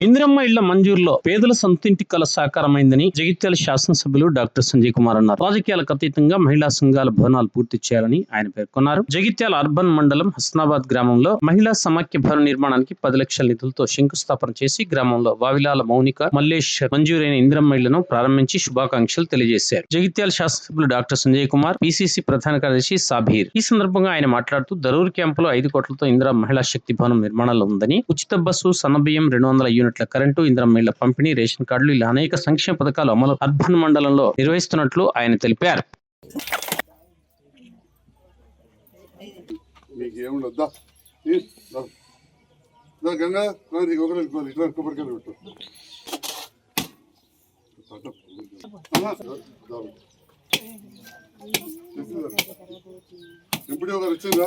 ఇందిరమ్మ ఇళ్ల మంజూరులో పేదల సొంతింటి కల సాకారమైందని జగిత్యాల శాసనసభ్యులు డాక్టర్ సంజయ్ కుమార్ అన్నారు. రాజకీయాలకు అతీతంగా మహిళా సంఘాల భవనాలు పూర్తి చేయాలని ఆయన పేర్కొన్నారు. జగిత్యాల అర్బన్ మండలం హస్నాబాద్ గ్రామంలో మహిళా సమాఖ్య భవన నిర్మాణానికి 10 లక్షల నిధులతో శంకుస్థాపన చేసి గ్రామంలో వావిలాల మౌనిక, మల్లేష్ మంజూరైన ఇందిరమ్మ ఇళ్లను ప్రారంభించి శుభాకాంక్షలు తెలియజేశారు. జగిత్యాల శాసనసభ్యులు డాక్టర్ సంజయ్ కుమార్, పిసిసి ప్రధాన కార్యదర్శి సాబీర్ ఈ సందర్భంగా ఆయన మాట్లాడుతూ దరూర్ క్యాంపులో 5 కోట్లతో ఇందిరా మహిళా శక్తి భవనం నిర్మాణంలో ఉందని, ఉచిత బస్సు, సన్నబియ్యం, 200 యూనిట్ల కరెంటు, ఇందిరమ్మ ఇళ్ల పంపిణీ, రేషన్ కార్డులు ఇలా అనేక సంక్షేమ పథకాలు అమలు అర్బన్ మండలంలో నిర్వహిస్తున్నట్లు ఆయన తెలిపారు. వచ్చిందా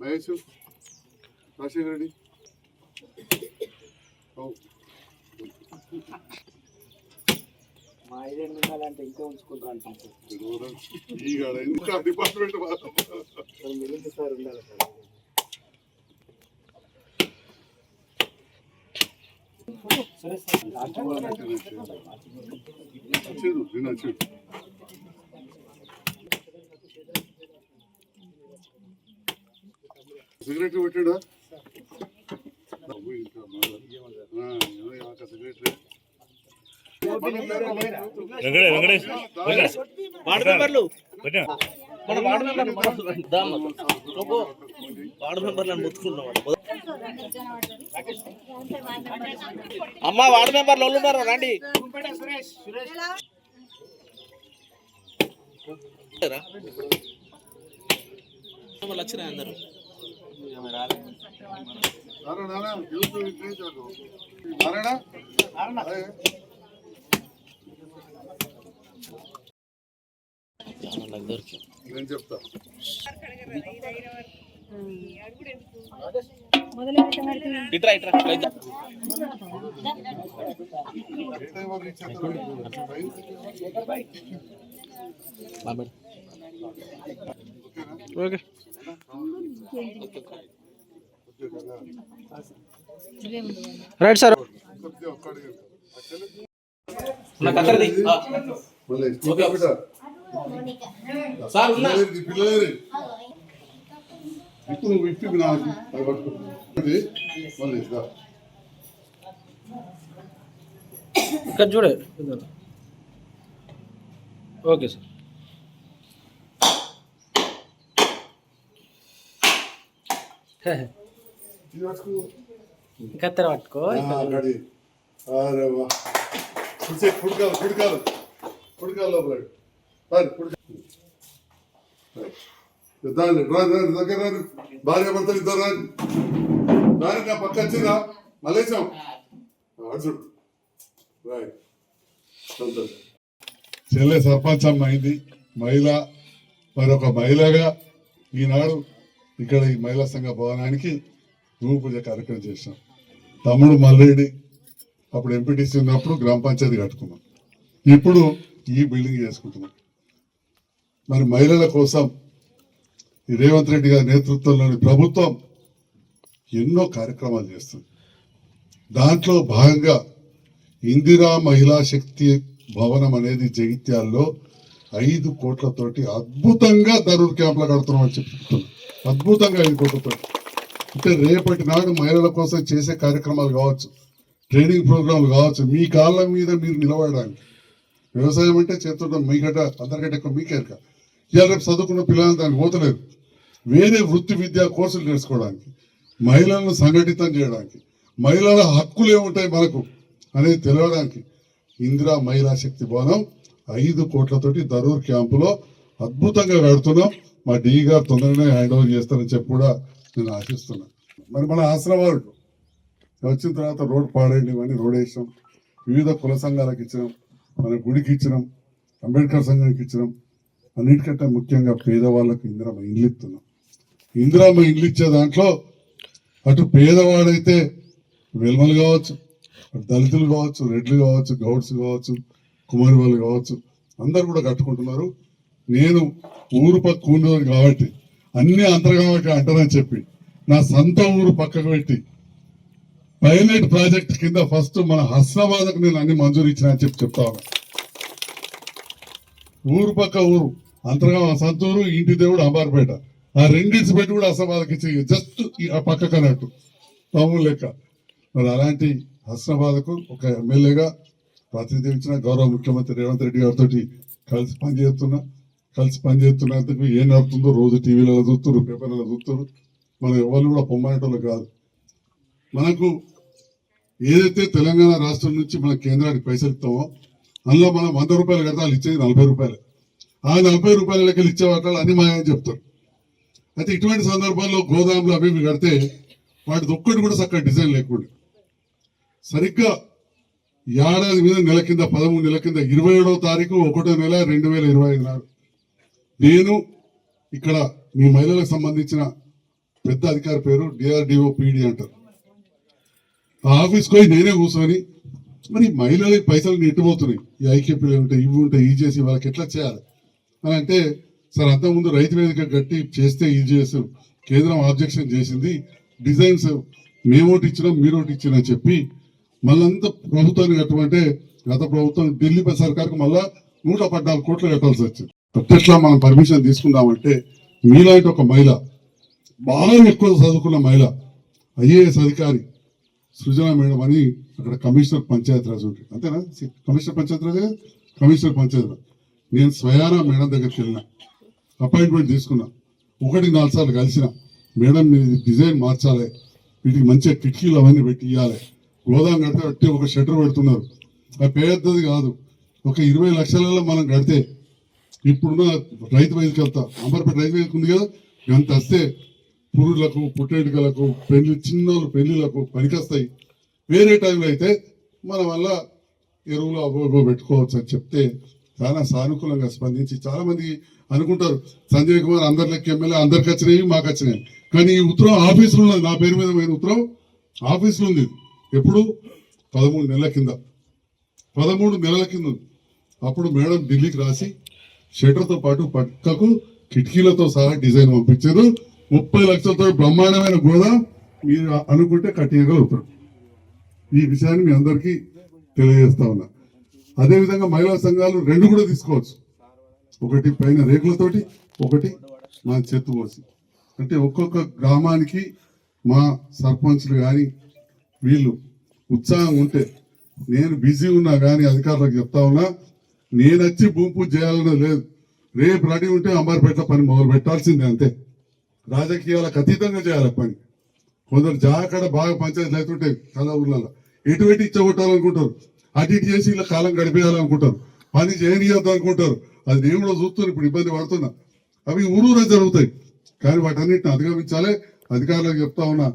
మహేష్ రాజశేఖర రెడ్డి మా ఐదేళ్ళు ఉండాలంటే ఇంకా ఉంచుకుంటా ఇంకా డిపార్ట్మెంట్ మిలింది సార్ ఉండాలి సార్. సెక్రటరీ పెట్టాడా సెక్రటరీ అమ్మా వార్డు మెంబర్లు ఉన్నారు రండి. వచ్చినాయి అందరూ నేను చెప్తా. Okay right sir. ఇప్పుడు నువ్వు ఇప్పి నాకు ఇక్కడ చూడే. Okay sir. కత్తెర పట్టుకో. కుడికాలు దగ్గర భార్య భర్తలు ఇద్దరు రాని నా పక్క వచ్చిందా మలేసాం అడుచుడు చెల్లె సర్పంచ్ అమ్మ అయింది మహిళ. మరి ఒక మహిళగా ఈనాడు ఇక్కడ ఈ మహిళా సంఘ భవనానికి భూమి పూజ కార్యక్రమం చేసినాం. తమ్ముడు మల్రెడ్డి అప్పుడు ఎంపీటీసీ ఉన్నప్పుడు గ్రామ పంచాయతీ కట్టుకున్నాం, ఇప్పుడు ఈ బిల్డింగ్ చేసుకుంటున్నాం. మరి మహిళల కోసం ఈ రేవంత్ రెడ్డి గారి నేతృత్వంలోని ప్రభుత్వం ఎన్నో కార్యక్రమాలు చేస్తుంది. దాంట్లో భాగంగా ఇందిరా మహిళా శక్తి భవనం అనేది జగిత్యాల్లో 5 కోట్లతోటి అద్భుతంగా దరూర్ క్యాంపులో కడుతున్నామని చెప్తున్నాం. అద్భుతంగా 5 కోట్లతోటి అంటే రేపటి నాడు మహిళల కోసం చేసే కార్యక్రమాలు కావచ్చు, ట్రైనింగ్ ప్రోగ్రాంలు కావచ్చు, మీ కాళ్ళ మీద మీరు నిలబడడానికి. వ్యవసాయం అంటే చేస్తుంటాం మీకంటే అందరికంటే ఎక్కువ మీకేరక. ఇవాళ రేపు చదువుకున్న పిల్లలు దానికి పోతలేరు. వేరే వృత్తి విద్యా కోర్సులు నేర్చుకోవడానికి, మహిళలను సంఘటితం చేయడానికి, మహిళల హక్కులు ఏముంటాయి మనకు అనేది తెలియడానికి ఇందిరా మహిళా శక్తి భవనం 5 కోట్లతోటి దరూర్ క్యాంపులో అద్భుతంగా కడుతున్నాం. మా డి గారు తొందరగానే హ్యాండ్ ఓవర్ చేస్తారని చెప్పి కూడా నేను ఆశిస్తున్నాను. మరి మన ఆశ్రమాలు వచ్చిన తర్వాత రోడ్ పాడేయండి అని రోడ్ వేసినాం, వివిధ కుల సంఘాలకు ఇచ్చినాం, మన గుడికి ఇచ్చినాం, అంబేద్కర్ సంఘానికి ఇచ్చినాం. అన్నిటికంటే ముఖ్యంగా పేదవాళ్ళకు ఇందిరమ్మ ఇండ్లు ఇస్తున్నాం. ఇందిరమ్మ ఇండ్లు ఇచ్చే దాంట్లో అటు పేదవాడైతే వెల్మలు కావచ్చు, దళితులు కావచ్చు, రెడ్లు కావచ్చు, గౌడ్స్ కావచ్చు, కుమారి వాళ్ళు కావచ్చు, అందరు కూడా కట్టుకుంటున్నారు. నేను ఊరు పక్క ఉండేవారు కాబట్టి అన్ని అంతర్గామకి అంటారని చెప్పి నా సొంత ఊరు పక్కకు పెట్టి పైలట్ ప్రాజెక్ట్ కింద ఫస్ట్ మన హస్నాబాద్కు నేను అన్ని మంజూరు ఇచ్చిన అని చెప్తా ఉన్నా. ఊరు పక్క ఊరు అంతర్గా సొంతూరు, ఇంటి దేవుడు అంబార్పేట, ఆ రెండింటి పెట్టి కూడా హస్నాబాద్కి ఇచ్చి జస్ట్ ఆ పక్కకు అన్నట్టు తమ్ముడు లెక్క. మరి అలాంటి హస్నాబాద్కు ఒక ఎమ్మెల్యేగా ప్రాతినిధ్యం ఇచ్చిన గౌరవ ముఖ్యమంత్రి రేవంత్ రెడ్డి గారితో కలిసి పనిచేస్తున్నందుకు ఏం నడుతుందో రోజు టీవీలలో చూస్తారు, పేపర్లలో చూస్తారు. మనం ఎవరు కూడా పొమ్మనేటోళ్ళు కాదు. మనకు ఏదైతే తెలంగాణ రాష్ట్రం నుంచి మన కేంద్రానికి పైసలు ఇస్తామో అందులో మనం 100 రూపాయలు కడితే వాళ్ళు ఇచ్చేది 40 రూపాయలు. ఆ 40 రూపాయల లెక్కలు ఇచ్చే వాటిలో అన్ని మాయని చెప్తారు. అయితే ఇటువంటి సందర్భాల్లో గోదాములు అవి ఇవి కడితే వాటిది ఒక్కటి కూడా చక్కగా డిజైన్ లేకుండా సరిగ్గా ఏడాది మీద నెల కింద 13 నెలల కింద 27వ తారీఖు 1వ నెల 2025 నాడు నేను ఇక్కడ మీ మహిళలకు సంబంధించిన పెద్ద అధికారి పేరు DRDO PD అంటారు. ఆ ఆఫీస్కి పోయి నేనే కూర్చొని మరి మహిళలకి పైసలు నెట్టుపోతున్నాయి, ఈ ఐకేపీలు ఉంటాయి, ఇవి ఉంటాయి, ఈ చేసి వాళ్ళకి ఎట్లా చేయాలి అని అంటే, సార్ అంతకుముందు రైతు వేదిక కట్టి చేస్తే ఈ చేసి కేంద్రం ఆబ్జెక్షన్ చేసింది, డిజైన్స్ మేమోటి ఇచ్చినాం మీరోటి ఇచ్చినా చెప్పి మళ్ళంతా ప్రభుత్వాన్ని కట్టమంటే గత ప్రభుత్వం ఢిల్లీ సర్కార్కు మళ్ళా 114 కోట్లు కట్టాల్సి వచ్చింది. అట్లా మనం పర్మిషన్ తీసుకుందామంటే మీలాంటి ఒక మహిళ, బాగా ఎక్కువ చదువుకున్న మహిళ, IAS అధికారి సృజన మేడం అని అక్కడ కమిషనర్ పంచాయతీరాజ్ ఉంటుంది, అంతేనా? Commissioner Panchayati Raj, commissioner Panchayati Raj. నేను స్వయానా మేడం దగ్గరికి వెళ్ళిన, అపాయింట్మెంట్ తీసుకున్నా, 1-4 సార్లు కలిసిన. మేడం మీరు డిజైన్ మార్చాలి, వీటికి మంచిగా కిటికీలు అవన్నీ పెట్టి ఇవ్వాలి, గోదాం కడితే అట్టి ఒక షట్టర్ పెడుతున్నారు, అది పెద్దది కాదు, ఒక 20 లక్షలలో మనం కడితే ఇప్పుడున్న రైతు వేదిక వెళ్తా అంబర్పేట రైతు వేదిక ఉంది కదా, ఎంత వస్తే పురులకు పుట్టేటికలకు పెళ్లి చిన్నోళ్ళు పెళ్లిలకు పనికొస్తాయి. వేరే టైంలో అయితే మన వల్ల ఎరువులు అవో పెట్టుకోవచ్చు అని చెప్తే చాలా సానుకూలంగా స్పందించి చాలా మంది అనుకుంటారు సంజయ్ కుమార్ అందరి లెక్క ఎమ్మెల్యే, అందరికి వచ్చినాయి మాకు వచ్చినాయి, కానీ ఈ ఉత్తరం ఆఫీసులో ఉన్నది, నా పేరు మీద పోయిన ఉత్తరం ఆఫీసులో ఉంది. ఎప్పుడు 13 నెలల కింద, 13 నెలల కింద ఉంది. అప్పుడు మేడం ఢిల్లీకి రాసి షట్టర్తో పాటు పక్కకు కిటికీలతో సహా డిజైన్ పంపించారు. 30 లక్షలతో బ్రహ్మాండమైన గోదాం మీరు అనుకుంటే కట్టియగలుగుతారు. ఈ విషయాన్ని మీ అందరికీ తెలియజేస్తా ఉన్నా. అదేవిధంగా మహిళా సంఘాలు 2 కూడా తీసుకోవచ్చు, ఒకటి పైన రేకులతోటి, ఒకటి మన చెత్త పోసి. అంటే ఒక్కొక్క గ్రామానికి మా సర్పంచ్లు కానీ వీళ్ళు ఉత్సాహం ఉంటే, నేను బిజీ ఉన్నా కానీ అధికారులకు చెప్తా ఉన్నా, నేను వచ్చి భూమి పూజ చేయాలన్నది లేదు. రేపు రెడీ ఉంటే అంబార్పేట పని మొదలు పెట్టాల్సిందే, అంతే. రాజకీయాలకు అతీతంగా చేయాలి పని. కొందరు జాగక్కడ బాగా పంచాయతీలు అవుతుంటాయి చాలా ఊర్లలో, ఎటువంటి ఇచ్చగొట్టాలనుకుంటారు, అటు ఇటు చేసి ఇలా కాలం గడిపేయాలనుకుంటారు, పని చేయనియద్దు అనుకుంటారు. అది నేను కూడా చూస్తున్నాను, ఇప్పుడు ఇబ్బంది పడుతున్నా. అవి ఊరూరా జరుగుతాయి, కానీ వాటన్నిటిని అధిగమించాలి. అధికారులకు చెప్తా ఉన్నా,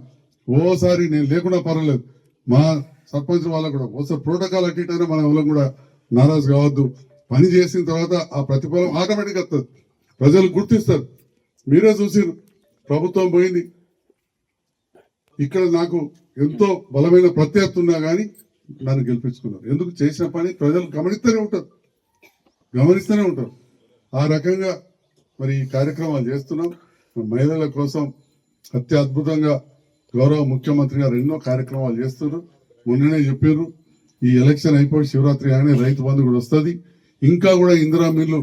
ఓసారి నేను లేకుండా పర్వాలేదు, మా సర్పంచ్ వాళ్ళకు కూడా ఓసారి ప్రోటోకాల్ అటు ఇటు అయినా మన వాళ్ళకు కూడా నారాజు కావద్దు. పని చేసిన తర్వాత ఆ ప్రతిఫలం ఆటోమేటిక్ వస్తుంది, ప్రజలు గుర్తిస్తారు. మీరే చూసిరు, ప్రభుత్వం పోయింది, ఇక్కడ నాకు ఎంతో బలమైన ప్రత్యర్థి ఉన్నా కానీ నన్ను గెలిపించుకున్నారు. ఎందుకు? చేసిన పని ప్రజలు గమనిస్తూనే ఉంటారు. ఆ రకంగా మరి ఈ కార్యక్రమాలు చేస్తున్నాం. మహిళల కోసం అత్యద్భుతంగా గౌరవ ముఖ్యమంత్రి గారు ఎన్నో కార్యక్రమాలు చేస్తున్నారు. మొన్ననే చెప్పారు, ఈ ఎలక్షన్ అయిపోయి శివరాత్రి కానీ రైతు బంధు కూడా వస్తుంది. ఇంకా కూడా ఇందిరా మిల్లు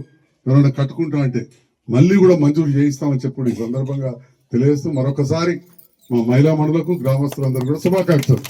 ఎవరైనా కట్టుకుంటా అంటే మళ్ళీ కూడా మంజూరు చేయిస్తామని చెప్పి ఈ సందర్భంగా తెలియజేస్తూ మరొకసారి మా మహిళా మండలకు గ్రామస్తులందరూ కూడా శుభాకాంక్షలు.